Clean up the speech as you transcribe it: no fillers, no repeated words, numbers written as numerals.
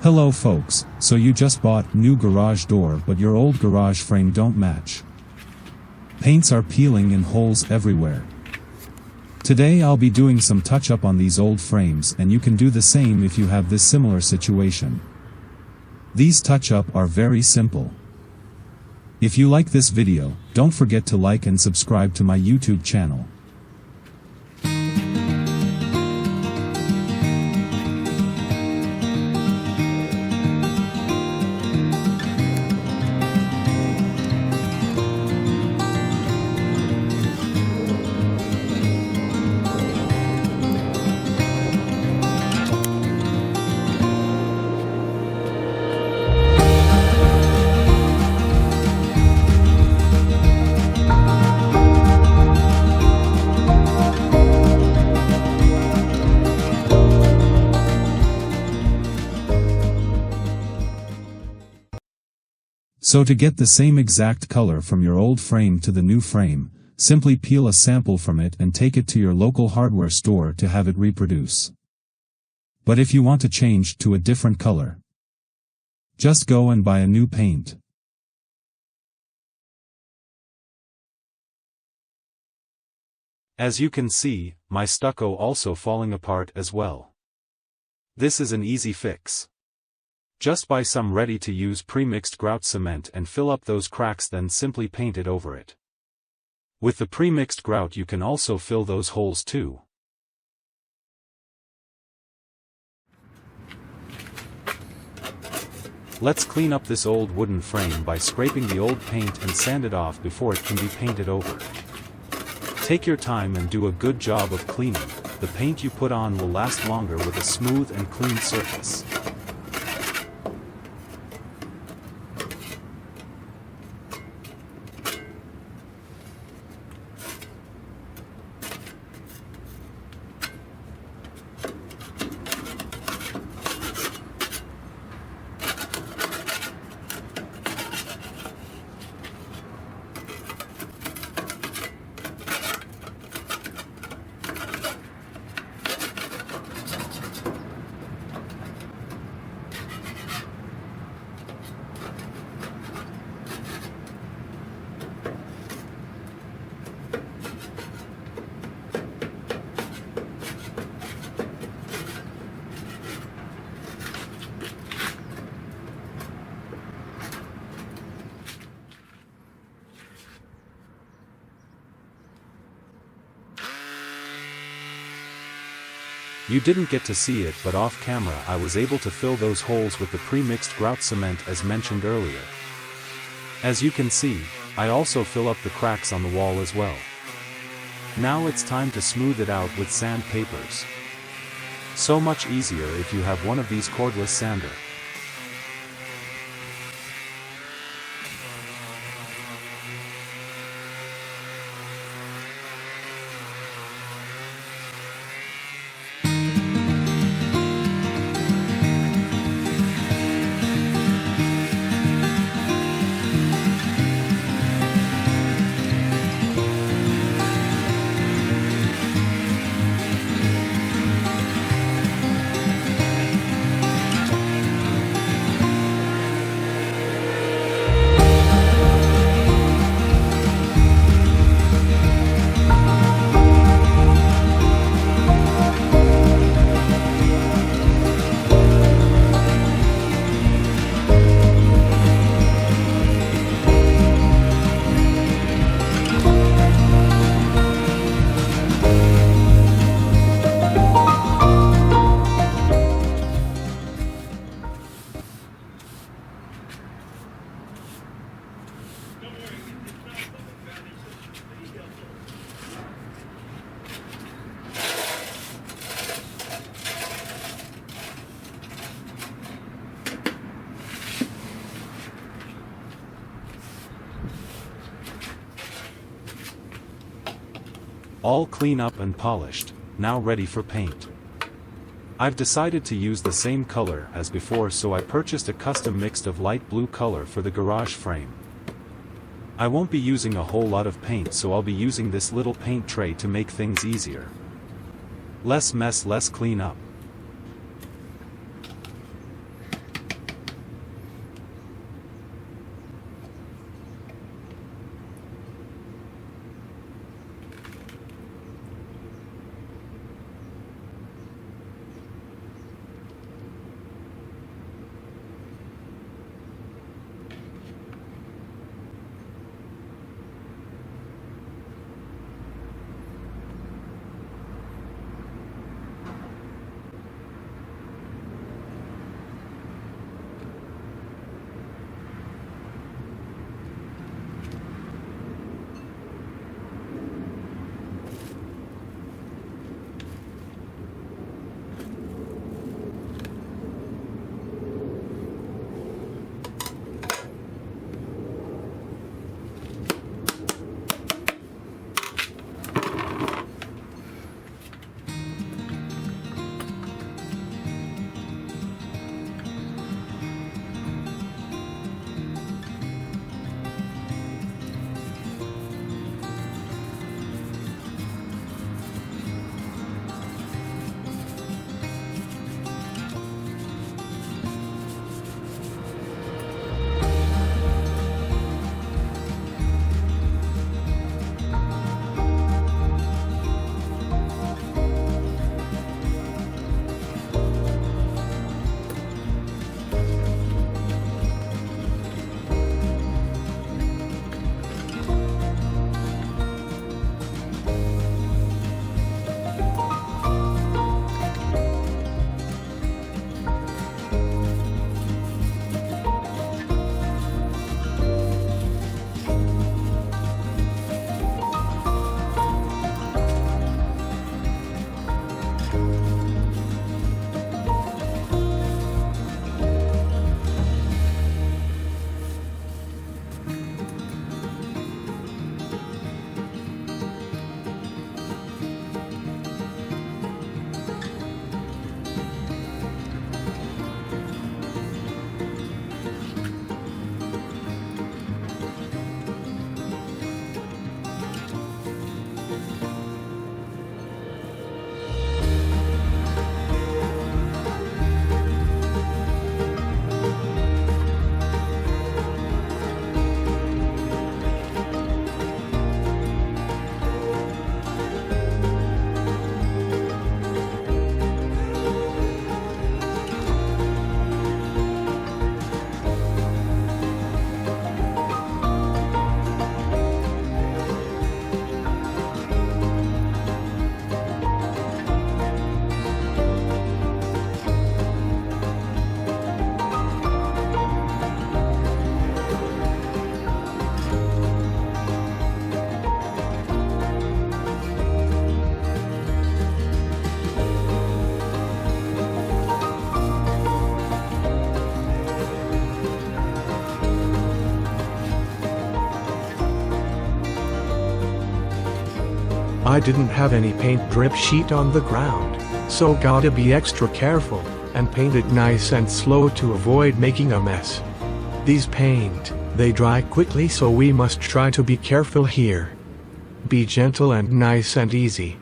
Hello folks, so you just bought new garage door but your old garage frame don't match. Paints are peeling and holes everywhere. Today I'll be doing some touch up on these old frames and you can do the same if you have this similar situation. These touch up are very simple. If you like this video, don't forget to like and subscribe to my YouTube channel. So to get the same exact color from your old frame to the new frame, simply peel a sample from it and take it to your local hardware store to have it reproduce. But if you want to change to a different color, just go and buy a new paint. As you can see, my stucco also falling apart as well. This is an easy fix. Just buy some ready-to-use pre-mixed grout cement and fill up those cracks, then simply paint it over it. With the pre-mixed grout you can also fill those holes too. Let's clean up this old wooden frame by scraping the old paint and sand it off before it can be painted over. Take your time and do a good job of cleaning. The paint you put on will last longer with a smooth and clean surface. You didn't get to see it, but off camera I was able to fill those holes with the pre-mixed grout cement as mentioned earlier. As you can see, I also fill up the cracks on the wall as well. Now it's time to smooth it out with sandpapers. So much easier if you have one of these cordless sander. All clean up and polished, now ready for paint. I've decided to use the same color as before, so I purchased a custom mix of light blue color for the garage frame. I won't be using a whole lot of paint, so I'll be using this little paint tray to make things easier. Less mess, less clean up. I didn't have any paint drip sheet on the ground, so gotta be extra careful, and paint it nice and slow to avoid making a mess. These paint, they dry quickly, so we must try to be careful here. Be gentle and nice and easy.